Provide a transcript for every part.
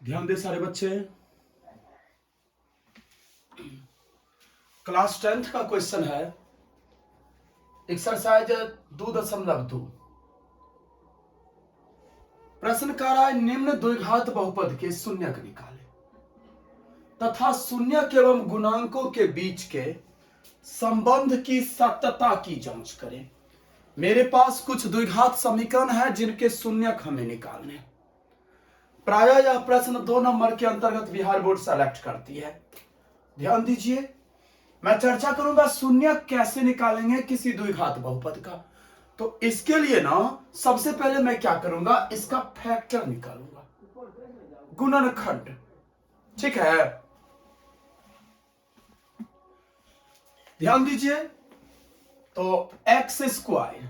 ध्यान दे सारे बच्चे। क्लास 10th का क्वेश्चन है एक्सरसाइज 2.2। प्रश्नकार है निम्न द्विघात बहुपद के शून्यक निकाले तथा शून्यक एवं गुणांकों के बीच के संबंध की सत्यता की जांच करें। मेरे पास कुछ द्विघात समीकरण है जिनके शून्यक हमें निकालने। प्रायः यह प्रश्न 2 नंबर के अंतर्गत बिहार बोर्ड सेलेक्ट करती है। ध्यान दीजिए, मैं चर्चा करूंगा शून्यक कैसे निकालेंगे किसी द्विघात बहुपद का। तो इसके लिए ना सबसे पहले मैं क्या करूंगा, इसका फैक्टर निकालूंगा, गुणनखंड। ठीक है, ध्यान दीजिए। तो एक्स स्क्वायर,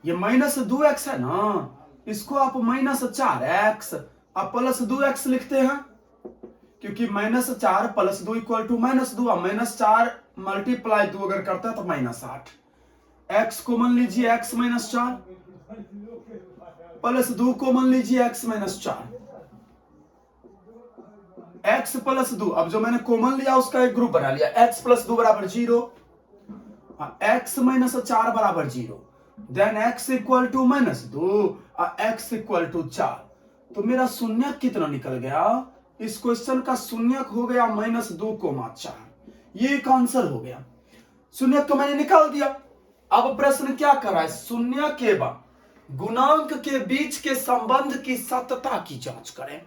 ये -2x है ना, इसको आप -4x आप +2x लिखते हैं, क्योंकि -4 + 2 = -2। -4 मल्टीप्लाई 2 अगर करता है तो -8। x कॉमन लीजिए, x - 4 +2 कॉमन लीजिए, x - 4। x + 2, अब जो मैंने कॉमन लिया उसका एक ग्रुप बना लिया। x + 2 = 0, x - 4 = 0, then x = -2 x = 4। तो मेरा शून्यक कितना निकल गया? इस क्वेश्चन का शून्यक हो गया -2,4। ये एक आंसर हो गया। शून्यक को मैंने निकाल दिया। अब प्रश्न क्या कर रहा है, शून्यक एवं गुणांक के बीच के संबंध की सत्यता की जांच करें।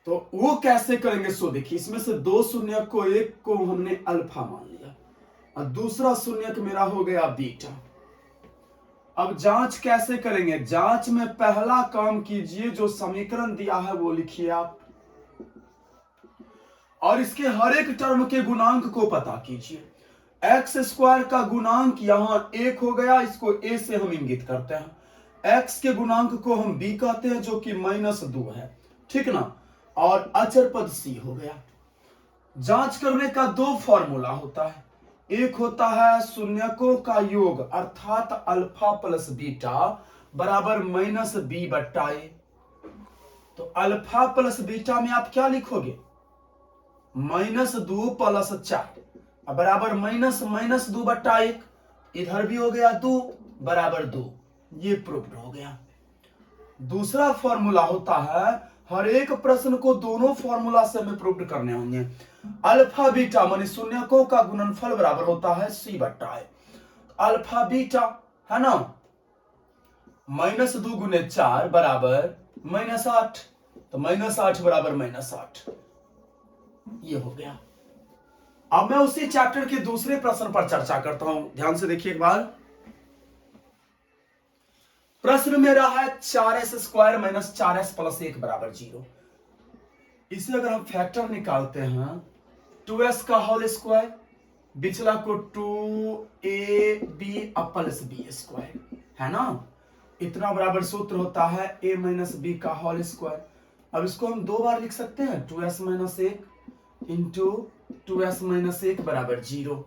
तो वो कैसे करेंगे? सो देखिए, इसमें से 2 शून्यक को, एक को हमने अल्फा मान लिया और दूसरा शून्यक मेरा हो गया बीटा। अब जांच कैसे करेंगे? जांच में पहला काम कीजिए, जो समीकरण दिया है वो लिखिए आप, और इसके हर एक टर्म के गुणांक को पता कीजिए। x² का गुणांक यहां 1 हो गया, इसको a से हम इंगित करते हैं। x के गुणांक को हम b कहते हैं, जो कि -2 है, ठीक ना। और अचर पद c हो गया। जांच करने का 2 फॉर्मूला होता है। एक होता है शून्यकों का योग, अर्थात अल्फा + बीटा बराबर -b/a। तो अल्फा + बीटा में आप क्या लिखोगे? -2 + 4 बराबर -2/1। इधर भी हो गया 2 बराबर 2। ये प्रूव्ड हो गया। दूसरा फॉर्मूला होता है, हर एक प्रश्न को दोनों फॉर्मूला से हमें प्रूव्ड करने होंगे। अल्फा बीटा माने शून्यकों का गुणनफल बराबर होता है c/a। अल्फा बीटा है ना, -2 × 4 बराबर -8, तो -8 बराबर -8। ये हो गया। अब मैं उसी चैप्टर के दूसरे प्रश्न पर चर्चा करता हूं। ध्यान से देखिए एक बार। प्रश्न मेरा है 4s² - 4s + 1 बराबर 0। इसे अगर हम फैक्टर निकालते हैं, 2s का होल स्क्वायर, बिचला को 2ab + b² है ना, इतना बराबर सूत्र होता है a - b का होल स्क्वायर। अब इसको हम 2 बार लिख सकते हैं, 2s - 1 × 2s - 1 बराबर 0,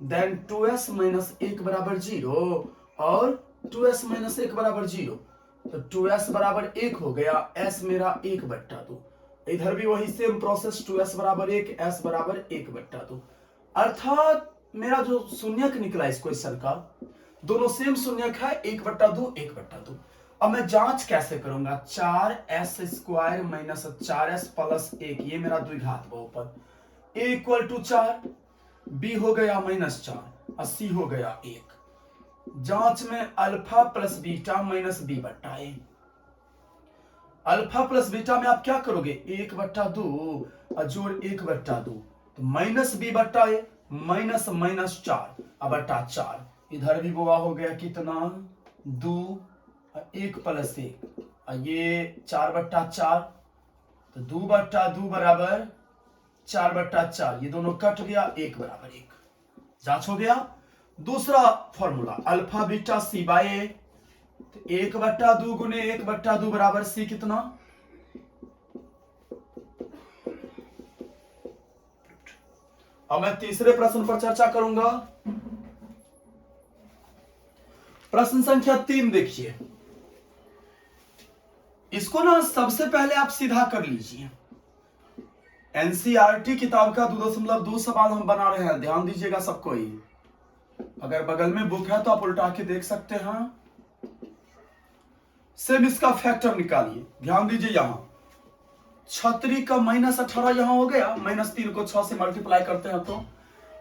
देन 2s - 1 बराबर 0 और 2s - 1 बराबर 0। तो 2s बराबर 1 हो गया, s मेरा 1/2। इधर भी वही सेम प्रोसेस, 2s बराबर 1, s बराबर 1/2। अर्थात मेरा जो शून्यक निकला इस क्वेश्चन का, दोनों सेम शून्यक है, 1/2 1/2। अब मैं जांच कैसे करूंगा? 4s² - 4s + 1, ये मेरा द्विघात बहुपद। a = 4, b हो गया -4 और c हो गया 1। जांच में alpha + beta -b/a। Alpha + beta में आप क्या करोगे? 1/2 और जोड़ 1/2, तो -b/a -4 इधर भी वो हो गया कितना? 2 और 1 + 1 और ये 4/4, तो 2/2 बराबर 4/4। ये दोनों कट गया, 1 बराबर 1। जांच हो गया। दूसरा फॉर्मूला अल्फा बीटा c/a, तो 1/2 × 1/2 बराबर c कितना? अब मैं तीसरे प्रश्न पर चर्चा करूंगा। प्रश्न संख्या 3 देखिए। इसको ना सबसे पहले आप सीधा कर लीजिए। एनसीईआरटी किताब का 2.2 सवाल हम बना रहे हैं, ध्यान दीजिएगा सबको ही। अगर बगल में बुक है तो आप उल्टा के देख सकते हैं। सेम इसका फैक्टर निकालिए, ध्यान दीजिए। यहां 36 का -18 यहां हो गया, -3 को 6 से मल्टीप्लाई करते हैं तो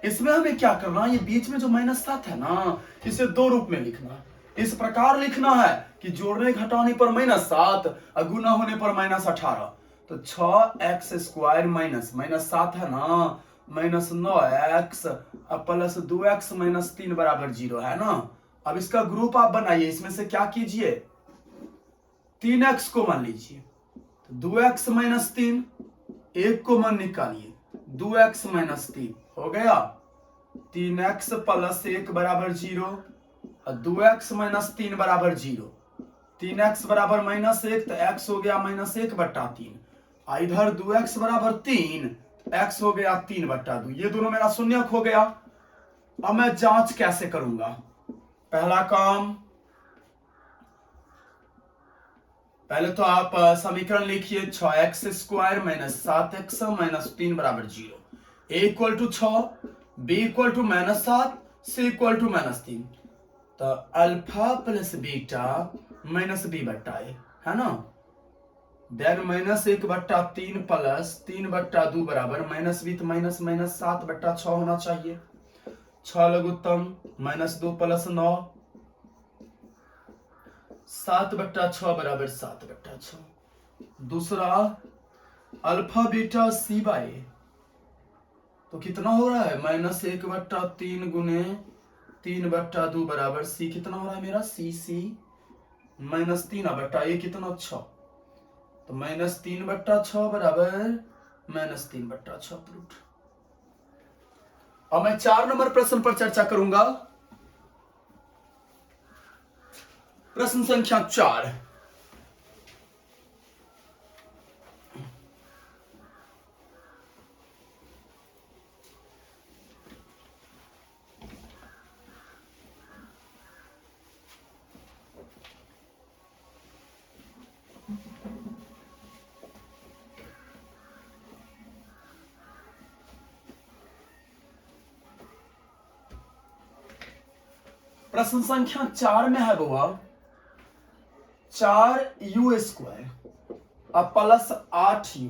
इसमें हमें क्या करना है, ये बीच में जो -7 है ना, इसे दो रूप में लिखना है। इस प्रकार लिखना है कि जोड़ने घटाने पर -7 और गुना होने पर -18। तो 6x² -7 है ना, -9x प्लस 2x -3 बराबर 0 है ना। अब इसका ग्रुप आप बनाइए, इसमें से क्या कीजिए, 3x को मान लीजिए, तो 2x -3, एक को मान निकालिए, 2x -3 हो गया, 3x प्लस 1 बराबर 0 और 2x -3 बराबर 0। 3x बराबर -1 तो x हो गया -1/3, इधर 2x बराबर 3, x हो गया 3/2। ये दोनों मेरा शून्यक हो गया। अब मैं जांच कैसे करूंगा, पहला काम, पहले तो आप समीकरण लिखिए, 6x² -7x -3 बराबर 0। a = 6, b = -7, c = -3। तो अल्फा प्लस बीटा -b/a है ना। देन -1/3 प्लस 3/2 बराबर -b तो -7/6 होना चाहिए। 6 लघुत्तम -2 प्लस 9, 7/6 बराबर 7/6। दूसरा अल्फा बीटा c/a, तो कितना हो रहा है, -1/3 गुने 3/2 बराबर c कितना हो रहा है मेरा, c -3/a कितना 6, तो -3/6 बराबर -3/6 प्रूफ। अब मैं 4 नंबर प्रश्न पर चर्चा करूंगा। प्रश्न संख्या 4, प्रश्न संख्या 4 में है बुआ 4u² प्लस 8u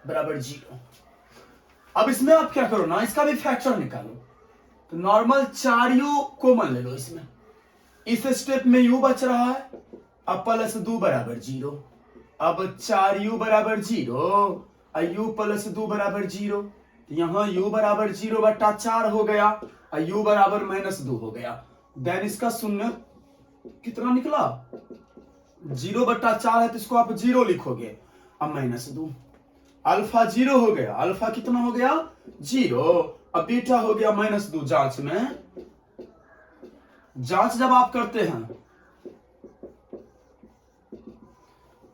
बराबर 0। अब इसमें आप क्या करो ना, इसका भी फैक्टर निकालो। तो नॉर्मल 4u कॉमन ले लो इसमें, इस स्टेप में u बच रहा है, अब प्लस 2 बराबर 0। अब 4u बराबर 0 और u प्लस 2 बराबर 0, तो यहां u बराबर 0/4 हो गया और u बराबर -2 हो गया। देन इसका शून्य कितना निकला, 0/4 है तो इसको आप 0 लिखोगे। अब -2, अल्फा 0 हो गया, अल्फा कितना हो गया 0, अब बीटा हो गया -2। जांच में, जांच जब आप करते हैं,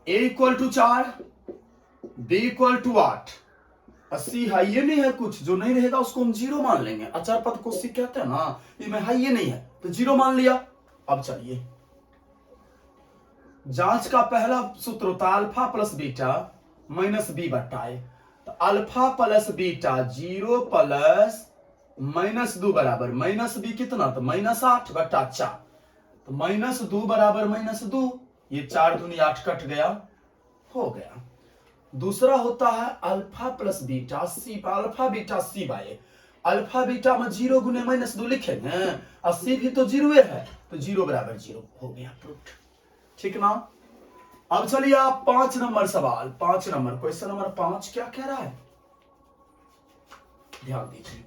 a = 4, b = 8, c हाई ये नहीं है, कुछ जो नहीं रहेगा उसको हम 0 मान लेंगे। अचर पद को सी कहते हैं ना, इसमें हाई ये नहीं है तो 0 मान लिया। अब चलिए, जांच का पहला सूत्र होता है अल्फा प्लस बीटा -b/a। तो अल्फा प्लस बीटा 0 प्लस -2 बराबर -b कितना, तो -8/4। तो -2 बराबर -2, ये 4 दूनी 8 कट गया, हो गया। दूसरा होता है alpha plus beta c, alpha beta c/a। Alpha beta में 0 गुने -2 लिखेंगे और c भी तो 0 है, तो 0 बराबर 0 हो गया प्रूफ, ठीक ना। अब चलिए आप 5 नंबर सवाल, 5 नंबर क्वेश्चन नंबर 5 क्या कह रहा है, ध्यान दीजिए।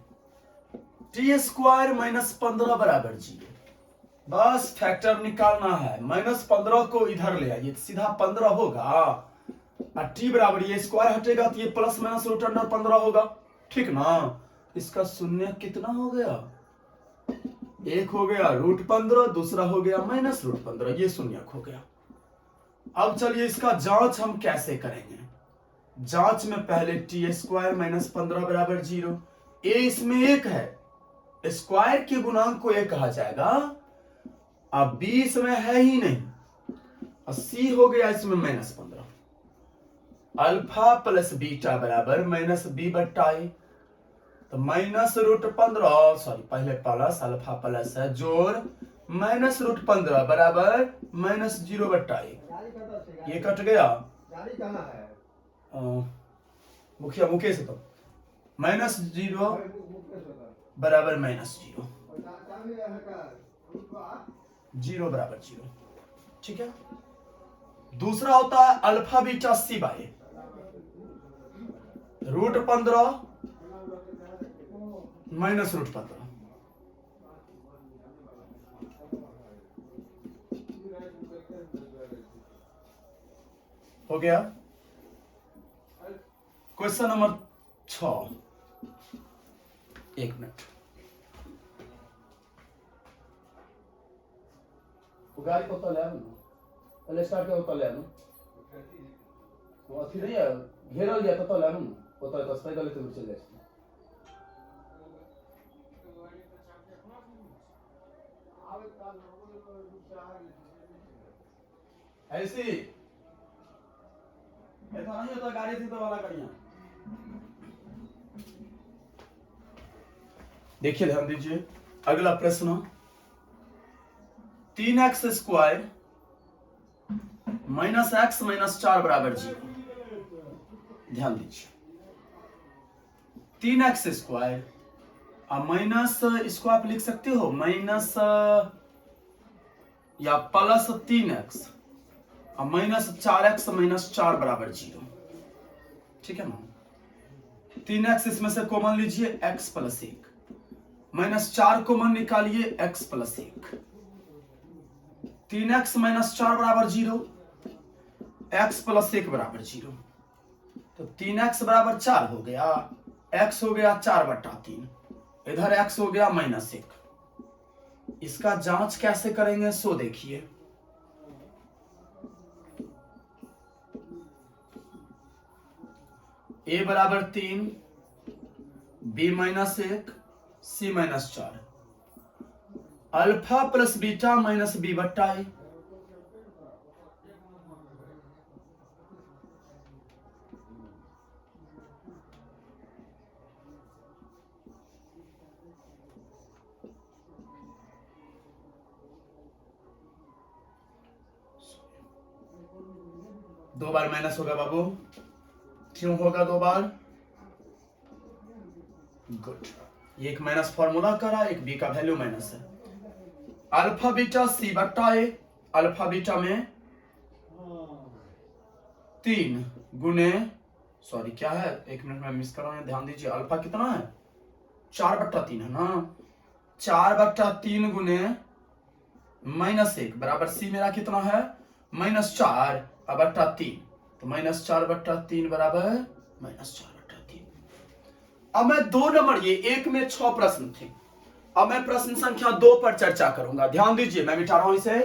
t² -15 बराबर 0, बस फैक्टर निकालना है। -15 को इधर ले आइए, सीधा 15 होगा और t बराबर ये स्क्वायर हटेगा तो ये प्लस माइनस रूट अंडर 15 होगा, ठीक ना। इसका शून्य कितना हो गया, एक हो गया √15, दूसरा हो गया -√15, ये शून्यक हो गया। अब चलिए इसका जांच हम कैसे करेंगे। जांच में पहले t² -15 बराबर 0, a इसमें 1 है, स्क्वायर के गुणांक को 1 कहा जाएगा। अब b इसमें है ही नहीं, और c हो गया इसमें -15। अल्फा प्लस बीटा बराबर माइनस बी बट्टा ए। तो -√15 सॉरी पहले प्लस अल्फा प्लस है जोड़ -√15 बराबर -0 बट्टा ए। ये कट गया मुखिया मुकेश तो -0 बराबर -0 0 बराबर 0। ठीक है। दूसरा होता है अल्फा बीटा सी बाय √15 -√15। हो गया। Question number 6। एक मिनट गाड़ी को ले पहले स्टार्ट के ले अथी नहीं है घेरल दिया तो ले तो स्पाई गले तो चल जाए। ऐसी ऐसा नहीं होता गाड़ी थी तो वाला करिया। देखिए ध्यान दीजिए अगला प्रश्न 3x स्क्वायर -x -4 बराबर 0। ध्यान दीजिए 3x स्क्वायर माइनस इसको आप लिख सकते हो माइनस या प्लस 3x -4x -4 बराबर 0। ठीक है ना। 3x इसमें से कॉमन लीजिए x + 1 -4 कॉमन निकालिए x + 1। 3x -4 बराबर 0 x + 1 बराबर 0। तो 3x बराबर 4 हो गया x हो गया 4/3 इधर x हो गया -1। इसका जांच कैसे करेंगे सो देखिए। a बराबर 3 b -1 c -4 alpha plus beta minus B बट्टा ए। दो बार माइनस होगा बाबू। क्यों होगा 2 बार? गुड। एक माइनस फॉर्मूला करा एक बी का वैल्यू माइनस है। अल्फा बीटा सी बट्टा ए अल्फा बीटा में 3 गुने सॉरी क्या है 1 मिनट में मिस कर रहा हूं ध्यान दीजिए। अल्फा कितना है 4/3 है ना। 4/3 गुने -1 बराबर सी मेरा कितना है -4/3 तो -4/3 बराबर -4/3। अब मैं 2 नंबर ये एक में 6 प्रश्न थे। अब मैं प्रश्न संख्या 2 पर चर्चा करूंगा। ध्यान दीजिए मैं मिटा रहा हूं इसे।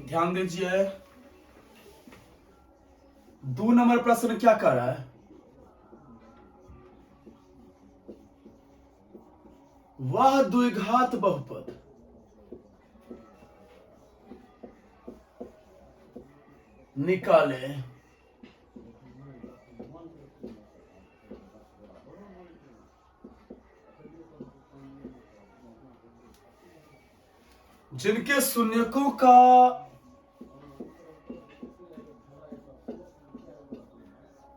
ध्यान दीजिए 2 नंबर प्रश्न क्या कर रहा है वह द्विघात बहुपद निकाले जिनके शून्यकों का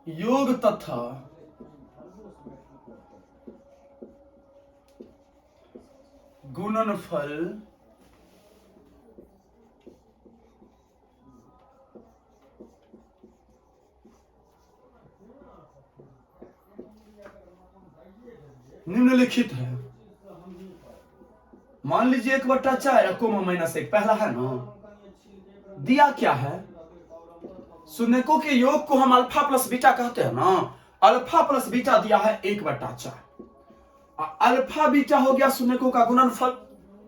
योग तथा गुणनफल निम्नलिखित है। मान लीजिए 1/4 -1 पहला है ना। दिया क्या है शून्यकों के योग को हम अल्फा प्लस बीटा कहते हैं ना। अल्फा प्लस बीटा दिया है 1/4 अल्फा बीटा हो गया शून्यकों का गुणनफल,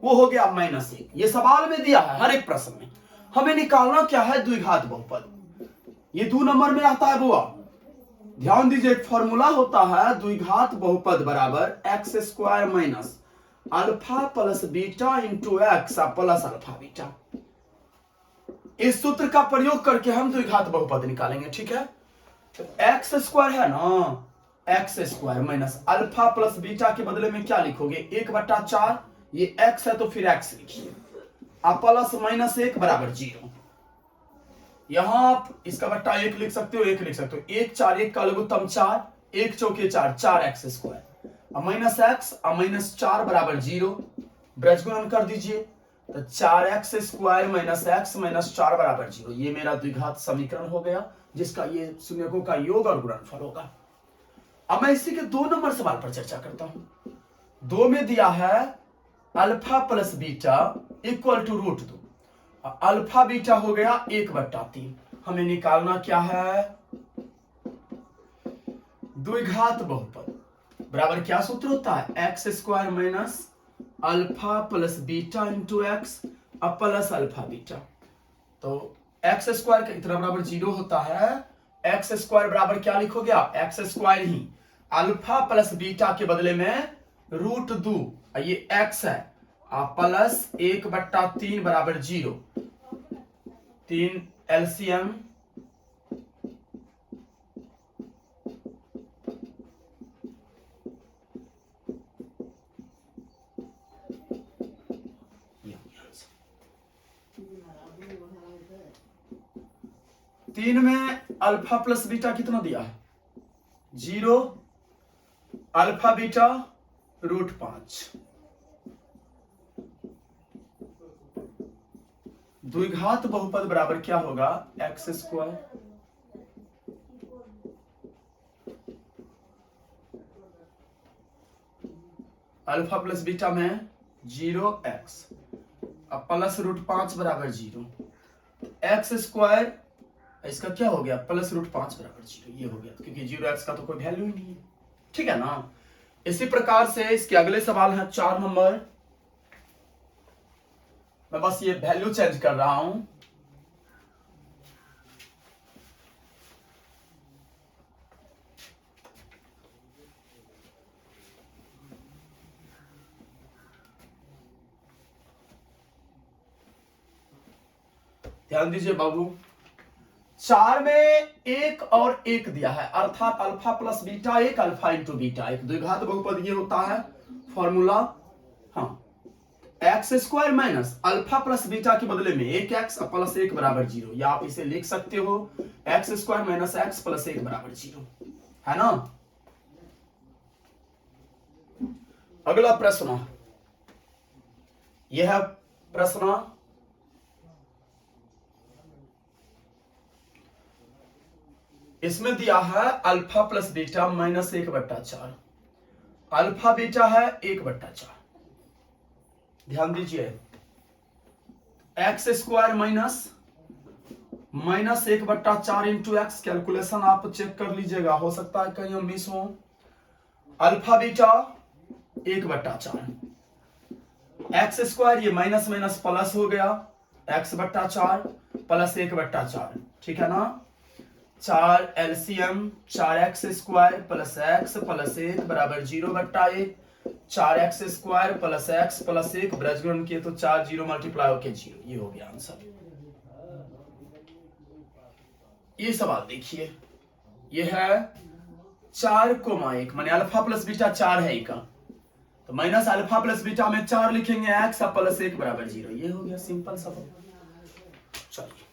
वो हो गया -1। ये सवाल में दिया है, हर एक प्रश्न में। हमें निकालना क्या है, द्विघात बहुपद। ये 2 नंबर में आता है बुआ, ध्यान दीजिए। एक फॉर्मूला होता है द्विघात बहुपद बराबर x² minus alpha plus beta into x plus alpha beta. इस सूत्र का प्रयोग करके हम द्विघात बहुपद निकालेंगे, ठीक है। तो x² है ना, x² minus alpha plus beta के बदले में क्या लिखोगे, 1/4। ये x है तो फिर x लिखिए, अब प्लस -1 बराबर 0। यहां आप इसका बट्टा 1 लिख सकते हो, 1 लिख सकते हो। 1 4 1 का लघुत्तम 4, 1 चौके 4, 4x²। अब -x और -4 बराबर 0, ब्रज गुणन कर दीजिए। तो 4x² माइनस x माइनस 4 बराबर 0। ये मेरा द्विघात समीकरण हो गया, जिसका ये शून्यकों का योग और गुणनफल होगा। अब मैं इसी के 2 नंबर सवाल पर चर्चा करता हूं। 2 में दिया है alpha plus beta equal to √2। Alpha beta हो गया 1/3। हमें निकालना क्या है, द्विघात बहुपद बराबर क्या सूत्र होता है, x² minus alpha plus beta into x plus alpha beta. तो x² का इतना बराबर 0 होता है। x² बराबर क्या लिखोगे आप, x² ही अल्फा प्लस बीटा के बदले में √2, ये x है, प्लस 1/3 बराबर 0। 3 LCM तीन में अल्फा प्लस बीटा कितना दिया है, 0, अल्फा बीटा √5। द्विघात बहुपद बराबर क्या होगा, x²। अल्फा प्लस बीटा में 0x अब प्लस √5 बराबर 0। x² इसका क्या हो गया, प्लस √5 बराबर 0। ये हो गया क्योंकि 0x का तो कोई वैल्यू ही नहीं है, ठीक है ना। इसी प्रकार से इसके अगले सवाल है 4 नंबर। मैं बस ये वैल्यू चेंज कर रहा हूं। ध्यान दीजिए बाबू, 4 में 1 और 1 दिया है, अर्थात alpha plus beta 1 alpha into beta 1। द्विघात बहुपद ये होता है फॉर्मूला, हाँ। x² minus alpha plus beta के बदले में 1x प्लस 1 बराबर 0, या आप इसे लिख सकते हो x² माइनस x प्लस 1 बराबर 0, है ना। अगला प्रश्न, यह है प्रश्न इसमें दिया है alpha plus beta -1/4। Alpha beta है 1/4। ध्यान दीजिए, x² minus 1/4 into x. Calculation आप चेक कर लीजिएगा, हो सकता है कहीं हम मिस हो। अल्फा बीटा 1/4, x² ये माइनस माइनस प्लस हो गया, x/4 प्लस 1/4, ठीक है ना। 4 LCM 4x² plus x plus 1 बराबर 0/1। 4x² plus x plus 1 Braj गुणन किए तो 4 0 मल्टीप्लाई होके 0। ये हो गया आंसर। ये सवाल देखिए, ये है 4,1 माने अल्फा प्लस बीटा 4 है का, तो माइनस अल्फा प्लस बीटा में 4 लिखेंगे, x प्लस 1 बराबर 0। ये हो गया सिंपल सवाल। चलिए